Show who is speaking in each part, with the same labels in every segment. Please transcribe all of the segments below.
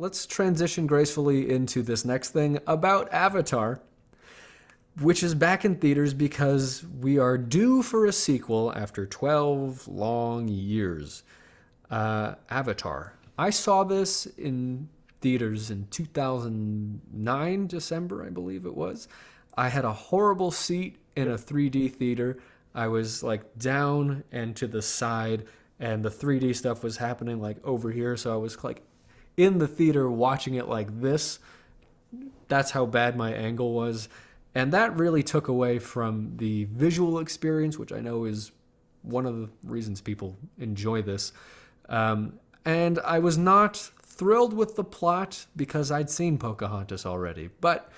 Speaker 1: let's transition gracefully into this next thing about Avatar, which is back in theaters because we are due for a sequel after 12 long years. Avatar. I saw this in theaters in 2009, December, I believe it was. I had a horrible seat in a 3D theater. I was like down and to the side, and the 3D stuff was happening like over here. So I was like in the theater watching it like this. That's how bad my angle was. And that really took away from the visual experience, which I know is one of the reasons people enjoy this. And I was not thrilled with the plot because I'd seen Pocahontas already. But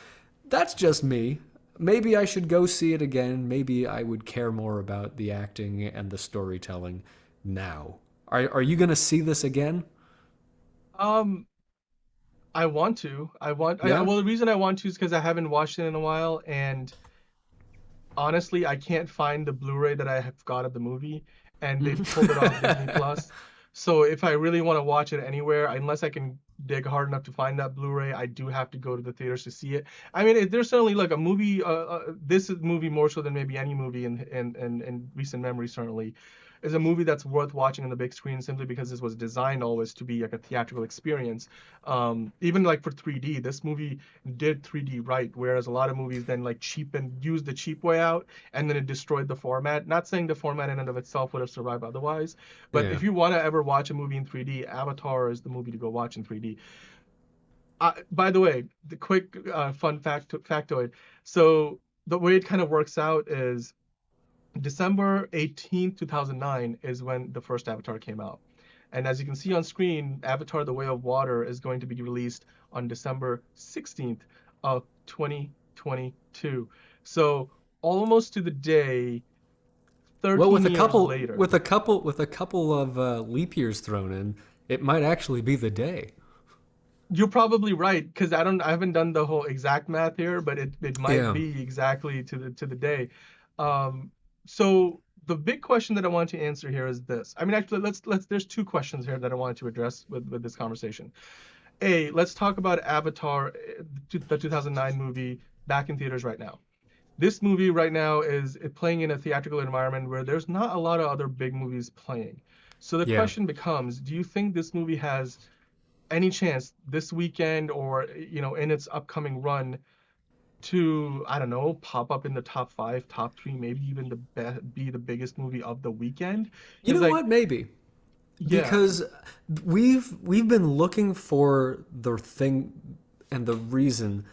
Speaker 1: that's just me. Maybe I should go see it again. Maybe I would care more about the acting and the storytelling now. Are you going to see this again?
Speaker 2: Um, I want to.
Speaker 1: Yeah?
Speaker 2: Well, the reason I want to is because I haven't watched it in a while, and honestly, I can't find the Blu-ray that I have got of the movie, and they've pulled it off Disney Plus. So if I really want to watch it anywhere, unless I can dig hard enough to find that Blu-ray, I do have to go to the theaters to see it. I mean, there's certainly like a movie. This is movie more so than maybe any movie in recent memory. Certainly, is a movie that's worth watching on the big screen simply because this was designed always to be like a theatrical experience. Even like for 3D, this movie did 3D right, whereas a lot of movies then like used the cheap way out, and then it destroyed the format. Not saying the format in and of itself would have survived otherwise, but
Speaker 1: Yeah.
Speaker 2: if you want to ever watch a movie in 3D, Avatar is the movie to go watch in 3D. By the way, the quick fun factoid. So the way it kind of works out is December 18th, 2009 is when the first Avatar came out. And as you can see on screen, Avatar: The Way of Water is going to be released on December 16th of 2022. So almost to the day,
Speaker 1: Well,
Speaker 2: 13 years later.
Speaker 1: with a couple of leap years thrown in, it might actually be the day.
Speaker 2: You're probably right, because I haven't done the whole exact math here, but it might
Speaker 1: Yeah.
Speaker 2: be exactly to the day. Um, so the big question that I want to answer here is this. I mean, actually, let's there's two questions here that I wanted to address with this conversation. A, let's talk about Avatar, the 2009 movie, back in theaters right now. This movie right now is playing in a theatrical environment where there's not a lot of other big movies playing. So the
Speaker 1: Yeah.
Speaker 2: question becomes, do you think this movie has any chance this weekend or in its upcoming run to, I don't know, pop up in the top five, top three, maybe even be the biggest movie of the weekend?
Speaker 1: You
Speaker 2: Because
Speaker 1: know
Speaker 2: like,
Speaker 1: what? Maybe.
Speaker 2: yeah,
Speaker 1: Because we've been looking for the thing and the reason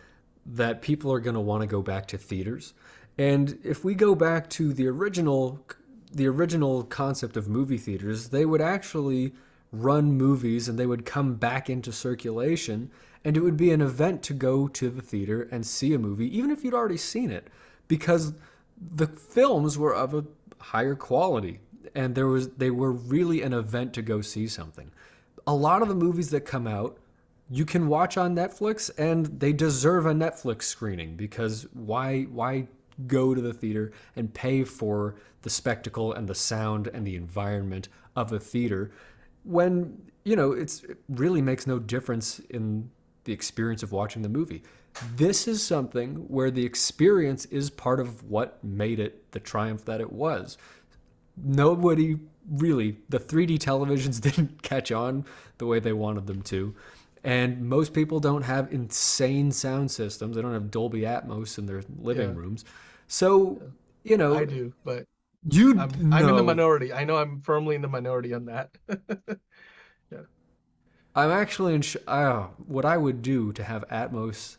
Speaker 1: that people are going to want to go back to theaters. And if we go back to the original concept of movie theaters, they would actually run movies and they would come back into circulation, and it would be an event to go to the theater and see a movie even if you'd already seen it, because the films were of a higher quality and they were really an event to go see something. A lot of the movies that come out you can watch on Netflix, and they deserve a Netflix screening, because why go to the theater and pay for the spectacle and the sound and the environment of a theater when it really makes no difference in the experience of watching the movie. This is something where the experience is part of what made it the triumph that it was. Nobody really, the 3D televisions didn't catch on the way they wanted them to. And most people don't have insane sound systems. They don't have Dolby Atmos in their living
Speaker 2: yeah,
Speaker 1: rooms. So,
Speaker 2: yeah,
Speaker 1: you
Speaker 2: I
Speaker 1: know,
Speaker 2: do, but
Speaker 1: you
Speaker 2: I'm in the
Speaker 1: know,
Speaker 2: minority. I know I'm firmly in the minority on that. Yeah.
Speaker 1: I'm actually what I would do to have Atmos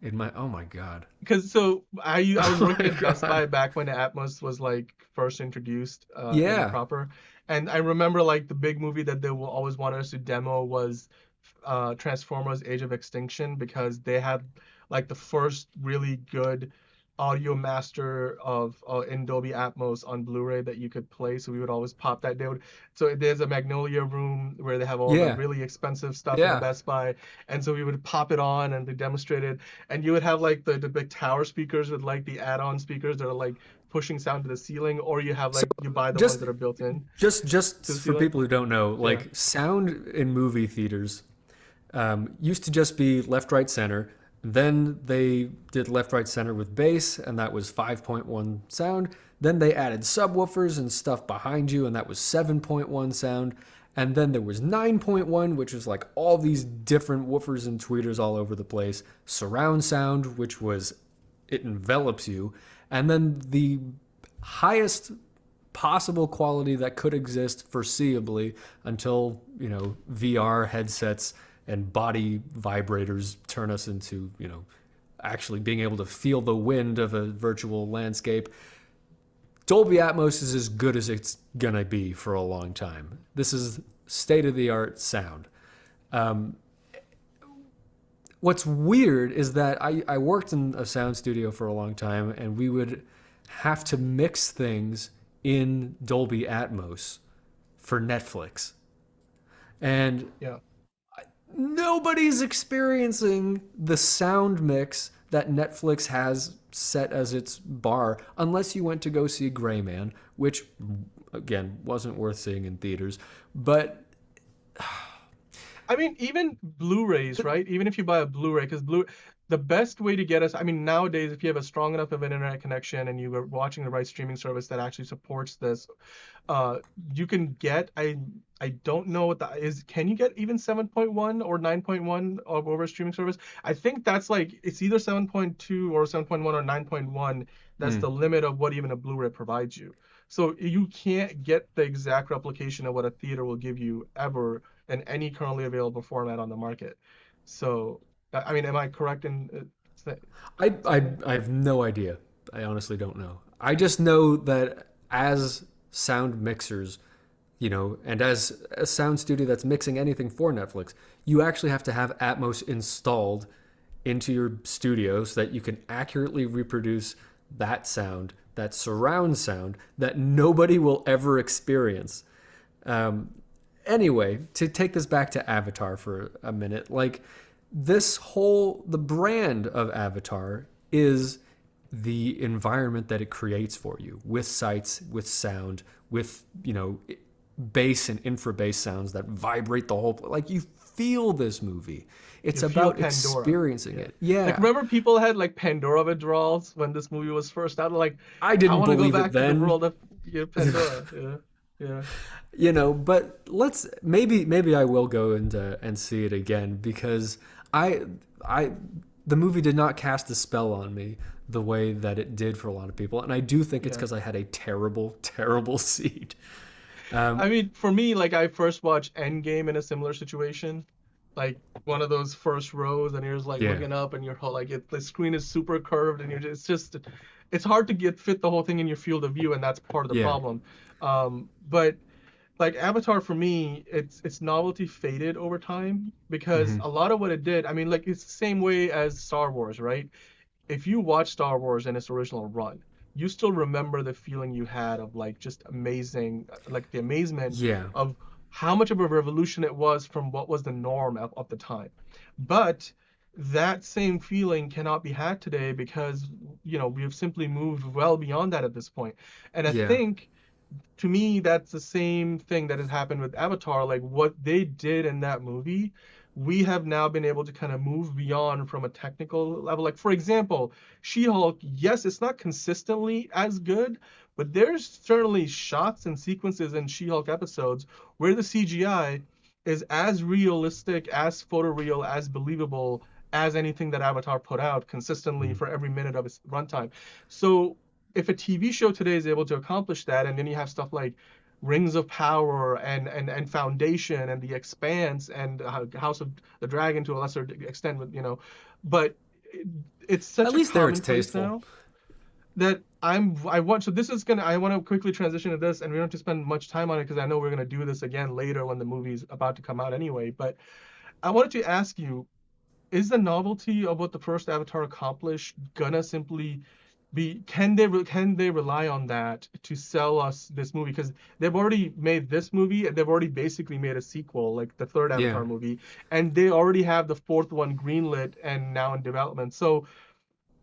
Speaker 1: in my, oh my God.
Speaker 2: Because so I was
Speaker 1: Oh
Speaker 2: working
Speaker 1: my
Speaker 2: at Best Buy
Speaker 1: God.
Speaker 2: back when the Atmos was like first introduced in
Speaker 1: Yeah.
Speaker 2: proper, and I remember like the big movie that they will always wanted us to demo was Transformers: Age of Extinction, because they had like the first really good audio master of in Dolby Atmos on Blu-ray that you could play. So we would always pop that. So there's a Magnolia room where they have all the
Speaker 1: Yeah.
Speaker 2: really expensive stuff in the
Speaker 1: Yeah.
Speaker 2: Best Buy, and so we would pop it on and they demonstrated, and you would have like the big tower speakers with like the add-on speakers that are like pushing sound to the ceiling, or you have
Speaker 1: So
Speaker 2: like you buy the ones
Speaker 1: just
Speaker 2: that are built in to
Speaker 1: just
Speaker 2: the
Speaker 1: for
Speaker 2: ceiling.
Speaker 1: people who don't know,
Speaker 2: Yeah.
Speaker 1: like sound in movie theaters, Used to just be left, right, center. Then they did left, right, center with bass, and that was 5.1 sound. Then they added subwoofers and stuff behind you, and that was 7.1 sound. And then there was 9.1, which was like all these different woofers and tweeters all over the place. Surround sound, which was it envelops you. And then the highest possible quality that could exist foreseeably until, VR headsets and body vibrators turn us into, actually being able to feel the wind of a virtual landscape. Dolby Atmos is as good as it's gonna be for a long time. This is state of the art sound. Um, what's weird is that I worked in a sound studio for a long time, and we would have to mix things in Dolby Atmos for Netflix. And
Speaker 2: Yeah.
Speaker 1: nobody's experiencing the sound mix that Netflix has set as its bar unless you went to go see Gray Man, which, again, wasn't worth seeing in theaters. But
Speaker 2: I mean, even Blu-rays, right? Even if you buy a Blu-ray, because the best way to get us, I mean, nowadays, if you have a strong enough of an internet connection and you are watching the right streaming service that actually supports this, uh, you can get, I don't know what that is. Can you get even 7.1 or 9.1 over a streaming service? I think that's like, it's either 7.2 or 7.1 or 9.1. That's the limit of what even a Blu-ray provides you. So you can't get the exact replication of what a theater will give you ever in any currently available format on the market. So, I mean, am I correct in
Speaker 1: I have no idea. I honestly don't know. I just know that as sound mixers, and as a sound studio that's mixing anything for Netflix, you actually have to have Atmos installed into your studio so that you can accurately reproduce that sound, that surround sound that nobody will ever experience. Anyway, to take this back to Avatar for a minute, like the brand of Avatar is the environment that it creates for you with sights, with sound, with, bass and infra bass sounds that vibrate the whole, like you feel this movie. It's
Speaker 2: you feel
Speaker 1: about
Speaker 2: Pandora?
Speaker 1: experiencing
Speaker 2: Yeah.
Speaker 1: it. Yeah.
Speaker 2: Like remember people had like Pandora withdrawals when this movie was first out? Like,
Speaker 1: I
Speaker 2: I
Speaker 1: didn't
Speaker 2: want to go
Speaker 1: believe it
Speaker 2: back to the
Speaker 1: then.
Speaker 2: world of Pandora. Yeah. Yeah.
Speaker 1: But let's maybe I will go and see it again because I I the movie did not cast a spell on me the way that it did for a lot of people, and I do think it's
Speaker 2: Yeah.
Speaker 1: because I had a terrible terrible seat.
Speaker 2: I mean, for me, like I first watched Endgame in a similar situation, like one of those first rows, and you're just like
Speaker 1: Yeah,
Speaker 2: looking up, and you're whole like the screen is super curved, and it's hard to get fit the whole thing in your field of view, and that's part of the
Speaker 1: yeah,
Speaker 2: problem. But like Avatar for me, its novelty faded over time because
Speaker 1: hmm
Speaker 2: a lot of what it did, I mean, like it's the same way as Star Wars, right? If you watch Star Wars in its original run, you still remember the feeling you had of like just amazing, like the amazement
Speaker 1: yeah,
Speaker 2: of how much of a revolution it was from what was the norm of the time. But that same feeling cannot be had today because, we have simply moved well beyond that at this point. And I
Speaker 1: yeah,
Speaker 2: think to me, that's the same thing that has happened with Avatar. Like what they did in that movie, we have now been able to kind of move beyond from a technical level. Like, for example, She-Hulk, yes, it's not consistently as good, but there's certainly shots and sequences in She-Hulk episodes where the CGI is as realistic, as photoreal, as believable as anything that Avatar put out consistently
Speaker 1: mhm.
Speaker 2: for every minute of its runtime. So if a TV show today is able to accomplish that, and then you have stuff like Rings of Power and Foundation and The Expanse and House of the Dragon to a lesser extent, but it's
Speaker 1: At
Speaker 2: such a
Speaker 1: least there it's
Speaker 2: commonplace
Speaker 1: tasteful.
Speaker 2: now that I want so this is gonna I want to quickly transition to this, and we don't have to spend much time on it because I know we're gonna do this again later when the movie's about to come out anyway. But I wanted to ask you, is the novelty of what the first Avatar accomplished gonna simply be can they rely on that to sell us this movie? Because they've already made this movie and they've already basically made a sequel, like the third
Speaker 1: Yeah.
Speaker 2: Avatar movie, and they already have the fourth one greenlit and now in development. So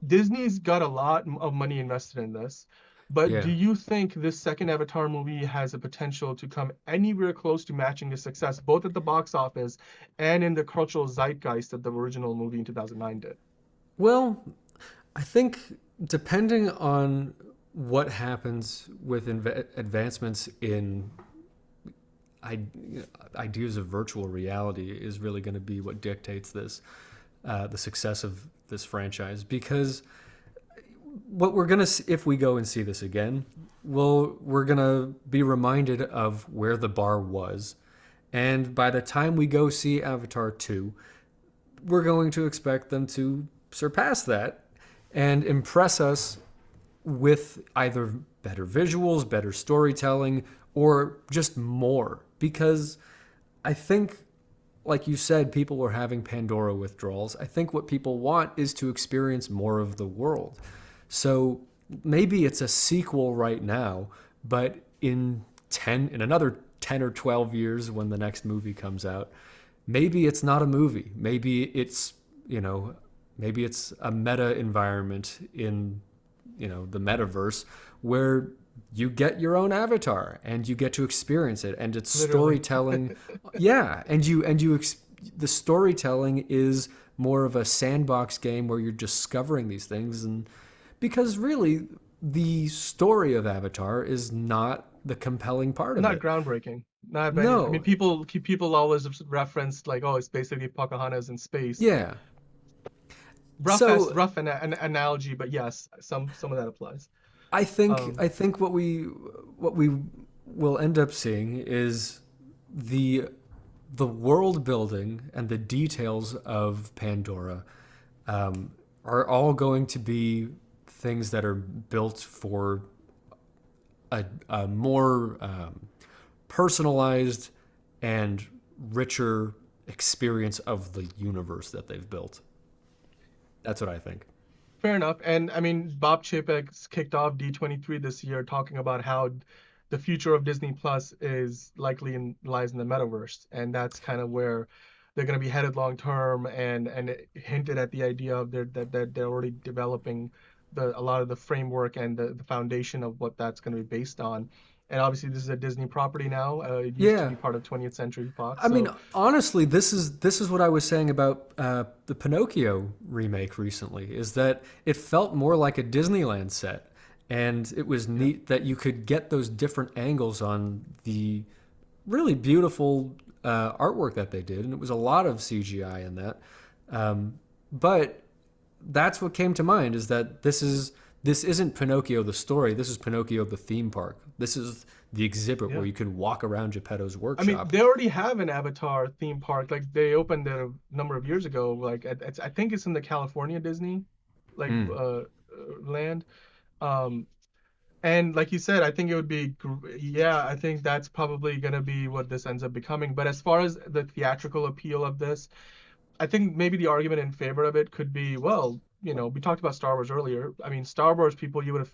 Speaker 2: Disney's got a lot of money invested in this. But do
Speaker 1: Yeah.
Speaker 2: you think this second Avatar movie has a potential to come anywhere close to matching the success, both at the box office and in the cultural zeitgeist that the original movie in 2009 did?
Speaker 1: Well, I think depending on what happens with advancements in I, ideas of virtual reality is really going to be what dictates the success of this franchise. Because what we're gonna see, if we go and see this again, we're gonna be reminded of where the bar was, and by the time we go see Avatar 2, we're going to expect them to surpass that and impress us with either better visuals, better storytelling, or just more. Because I think, like you said, people were having Pandora withdrawals. I think what people want is to experience more of the world. So maybe it's a sequel right now, but in another 10 or 12 years when the next movie comes out, maybe it's not a movie. You know, maybe it's a meta environment in, the metaverse where you get your own avatar and you get to experience it and it's
Speaker 2: Literally.
Speaker 1: storytelling. Yeah, the storytelling is more of a sandbox game where you're discovering these things, and because really the story of Avatar is not the compelling part of
Speaker 2: Not
Speaker 1: it.
Speaker 2: groundbreaking. Not by any. I mean,
Speaker 1: No.
Speaker 2: people always reference like, oh, it's basically Pocahontas in space.
Speaker 1: Yeah.
Speaker 2: As
Speaker 1: So
Speaker 2: rough an analogy, but yes, some of that applies. Um,
Speaker 1: I think what we will end up seeing is the the world building and the details of Pandora are all going to be things that are built for a more personalized and richer experience of the universe that they've built. That's what I think.
Speaker 2: Fair enough. And I mean, Bob Chapek kicked off D23 this year talking about how the future of Disney Plus is likely lies in the metaverse, and that's kind of where they're going to be headed long term. And it hinted at the idea of that they're already developing a lot of the framework and the foundation of what that's going to be based on. And obviously, this is a Disney property now. It used to
Speaker 1: Yeah.
Speaker 2: be part of 20th Century Fox.
Speaker 1: I mean,
Speaker 2: So
Speaker 1: honestly, this is what I was saying about the Pinocchio remake recently. Is that it felt more like a Disneyland set, and it was
Speaker 2: yeah,
Speaker 1: neat that you could get those different angles on the really beautiful artwork that they did, and it was a lot of CGI in that. But that's what came to mind is that this isn't Pinocchio the story. This is Pinocchio the theme park. This is the exhibit
Speaker 2: yeah.
Speaker 1: where you can walk around Geppetto's
Speaker 2: I mean,
Speaker 1: workshop.
Speaker 2: they already have an Avatar theme park. Like they opened it a number of years ago. Like I think it's in the California Disney, like
Speaker 1: Mm.
Speaker 2: land. Um, and like you said, I think it would be, yeah, I think that's probably gonna be what this ends up becoming. But as far as the theatrical appeal of this, I think maybe the argument in favor of it could be, well, we talked about Star Wars earlier. I mean, Star Wars people, you would have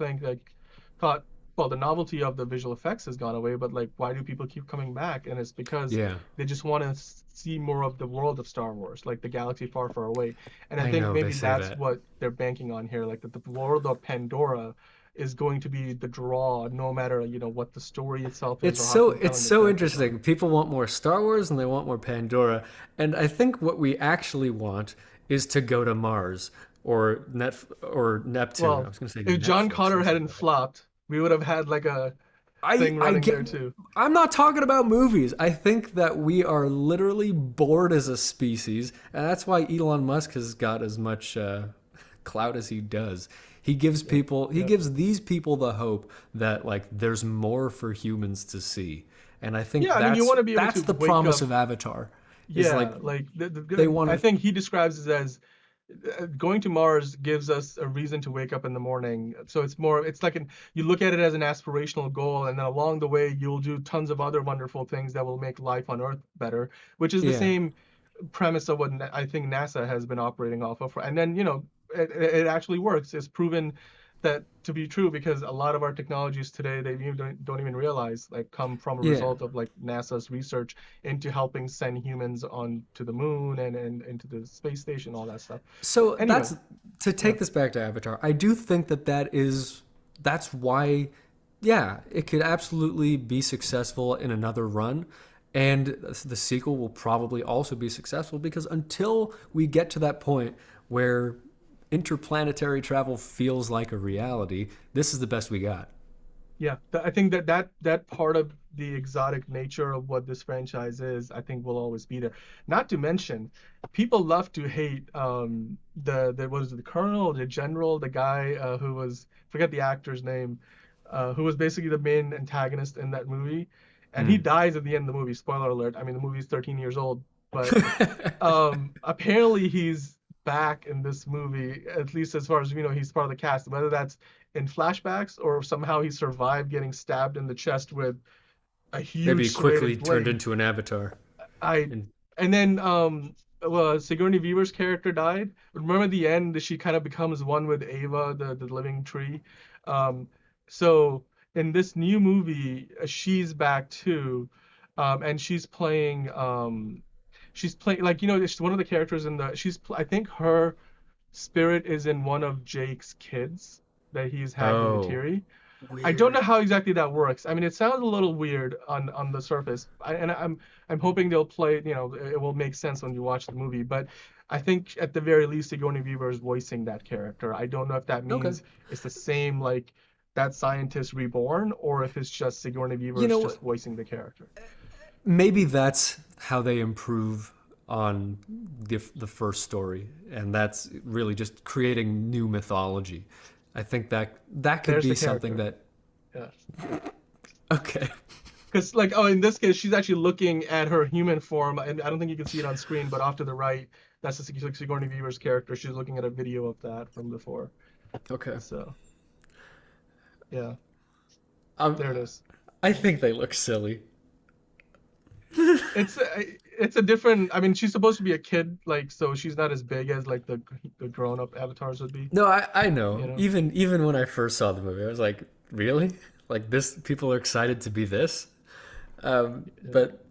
Speaker 2: thought, well, the novelty of the visual effects has gone away, but like, why do people keep coming back? And it's because
Speaker 1: Yeah,
Speaker 2: they just want to see more of the world of Star Wars, like the galaxy far, far away. And I
Speaker 1: I
Speaker 2: think
Speaker 1: know they
Speaker 2: maybe
Speaker 1: say
Speaker 2: that's
Speaker 1: that.
Speaker 2: what they're banking on here, like that the world of Pandora is going to be the draw, no matter, what the story itself is or how
Speaker 1: It's
Speaker 2: compelling the
Speaker 1: so
Speaker 2: characters are.
Speaker 1: interesting. People want more Star Wars and they want more Pandora, and I think what we actually want is to go to Mars or Neptune. I
Speaker 2: Well,
Speaker 1: was going to say
Speaker 2: if John
Speaker 1: Netflix.
Speaker 2: Connor
Speaker 1: That's
Speaker 2: hadn't
Speaker 1: what
Speaker 2: flopped, we would have had like a
Speaker 1: I
Speaker 2: thing
Speaker 1: I
Speaker 2: running
Speaker 1: get.
Speaker 2: there too.
Speaker 1: I'm not talking about movies. I think that we are literally bored as a species, and that's why Elon Musk has got as much clout as he does.
Speaker 2: Yep.
Speaker 1: He
Speaker 2: Yep.
Speaker 1: gives these people the hope that like there's more for humans to see, and I think
Speaker 2: Yeah, I mean, you want to be able
Speaker 1: that's
Speaker 2: to
Speaker 1: the
Speaker 2: wake
Speaker 1: promise
Speaker 2: up.
Speaker 1: of Avatar, is like
Speaker 2: Yeah, like
Speaker 1: they
Speaker 2: I
Speaker 1: want to.
Speaker 2: think he describes it as going to Mars gives us a reason to wake up in the morning. So it's like you look at it as an aspirational goal, and then along the way, you'll do tons of other wonderful things that will make life on Earth better, which is the
Speaker 1: Yeah,
Speaker 2: same premise of what I think NASA has been operating off of. And then, it actually works. It's proven that to be true because a lot of our technologies today they even don't even realize like come from a
Speaker 1: yeah.
Speaker 2: result of like NASA's research into helping send humans on to the moon and into the space station, all that stuff.
Speaker 1: So
Speaker 2: Anyway,
Speaker 1: that's to
Speaker 2: yeah,
Speaker 1: take this back to Avatar. I do think that that is that's why, yeah, it could absolutely be successful in another run. And the sequel will probably also be successful because until we get to that point where interplanetary travel feels like a reality, this is the best we got.
Speaker 2: Yeah, I think that part of the exotic nature of what this franchise is, I think will always be there. Not to mention, people love to hate the what is it, the colonel, the general, the guy who was, forget the actor's name, who was basically the main antagonist in that movie, and he
Speaker 1: Mm.
Speaker 2: dies at the end of the movie. Spoiler alert. I mean, the movie's 13 years old, but apparently he's back in this movie, at least as far as we know, he's part of the cast. Whether that's in flashbacks or somehow he survived getting stabbed in the chest with a
Speaker 1: Maybe
Speaker 2: huge
Speaker 1: quickly
Speaker 2: serrated
Speaker 1: turned
Speaker 2: blade.
Speaker 1: into an avatar.
Speaker 2: I
Speaker 1: And
Speaker 2: and then well, Sigourney Weaver's character died. Remember the end, she kind of becomes one with Ava, the living tree. Um, so in this new movie, she's back too, and she's playing like she's one of the characters in the I think her spirit is in one of Jake's kids that he's had in the
Speaker 1: oh,
Speaker 2: Tiri. I don't know
Speaker 1: weird.
Speaker 2: how exactly that works. I mean, it sounds a little weird on the surface, and I'm hoping they'll play. It will make sense when you watch the movie. But I think at the very least, Sigourney Weaver is voicing that character. I don't know if that
Speaker 1: Okay.
Speaker 2: means it's the same like that scientist reborn, or if it's just Sigourney
Speaker 1: You
Speaker 2: Weaver's
Speaker 1: know,
Speaker 2: just voicing the character.
Speaker 1: maybe that's how they improve on the first story, and that's really just creating new mythology. I think that could
Speaker 2: There's
Speaker 1: be
Speaker 2: the
Speaker 1: something
Speaker 2: character.
Speaker 1: that
Speaker 2: Yeah.
Speaker 1: okay.
Speaker 2: Because like in this case, she's actually looking at her human form, and I don't think you can see it on screen, but off to the right, that's the Sigourney Weaver's character. She's looking at a video of that from before.
Speaker 1: Okay.
Speaker 2: So yeah,
Speaker 1: Um,
Speaker 2: there it is.
Speaker 1: I think they look silly.
Speaker 2: It's a different. I mean, she's supposed to be a kid, like so she's not as big as like the grown-up avatars would be.
Speaker 1: No, I know.
Speaker 2: You know.
Speaker 1: Even when I first saw the movie, I was like, really? Like this? People are excited to be this?
Speaker 2: Yeah.
Speaker 1: But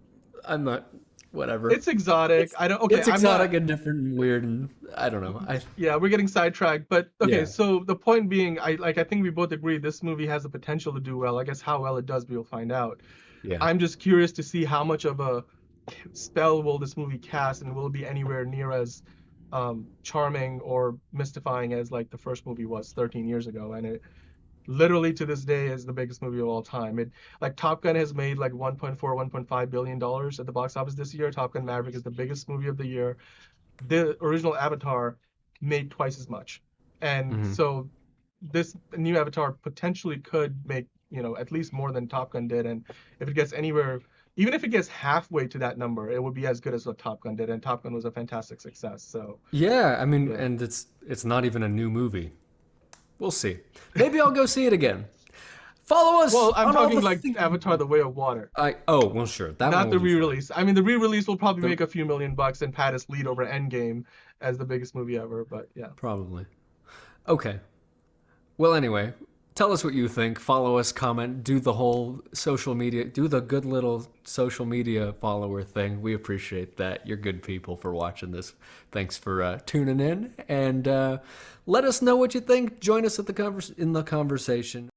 Speaker 1: I'm not. Whatever.
Speaker 2: It's exotic.
Speaker 1: It's
Speaker 2: I don't. Okay,
Speaker 1: it's
Speaker 2: I'm
Speaker 1: exotic
Speaker 2: not.
Speaker 1: and different and weird, and I don't know.
Speaker 2: Yeah, we're getting sidetracked. But okay,
Speaker 1: Yeah,
Speaker 2: so the point being, I think we both agree this movie has the potential to do well. I guess how well it does, we'll find out.
Speaker 1: yeah.
Speaker 2: I'm just curious to see how much of a spell will this movie cast, and will it be anywhere near as charming or mystifying as like the first movie was 13 years ago, and it literally to this day is the biggest movie of all time. It like Top Gun has made like 1.4, 1.5 billion dollars at the box office this year. Top Gun Maverick is the biggest movie of the year. The original Avatar made twice as much, and
Speaker 1: Hmm.
Speaker 2: so this new Avatar potentially could make at least more than Top Gun did, and if it gets anywhere, even if it gets halfway to that number, it would be as good as what Top Gun did, and Top Gun was a fantastic success. So
Speaker 1: Yeah, I mean,
Speaker 2: yeah.
Speaker 1: and it's not even a new movie. We'll see. Maybe I'll go see it again. Follow us
Speaker 2: Well, I'm
Speaker 1: on all
Speaker 2: talking
Speaker 1: the
Speaker 2: like Avatar: The Way of Water.
Speaker 1: I oh well, sure, that one
Speaker 2: Not
Speaker 1: will
Speaker 2: the
Speaker 1: be fine.
Speaker 2: re-release. I mean, the re-release will probably
Speaker 1: The
Speaker 2: make a few million bucks and pat its lead over Endgame as the biggest movie ever. But yeah,
Speaker 1: probably okay. Well, anyway, tell us what you think. Follow us, comment, do the whole social media, do the good little social media follower thing. We appreciate that. You're good people for watching this. Thanks for tuning in, and let us know what you think. Join us at the in the conversation.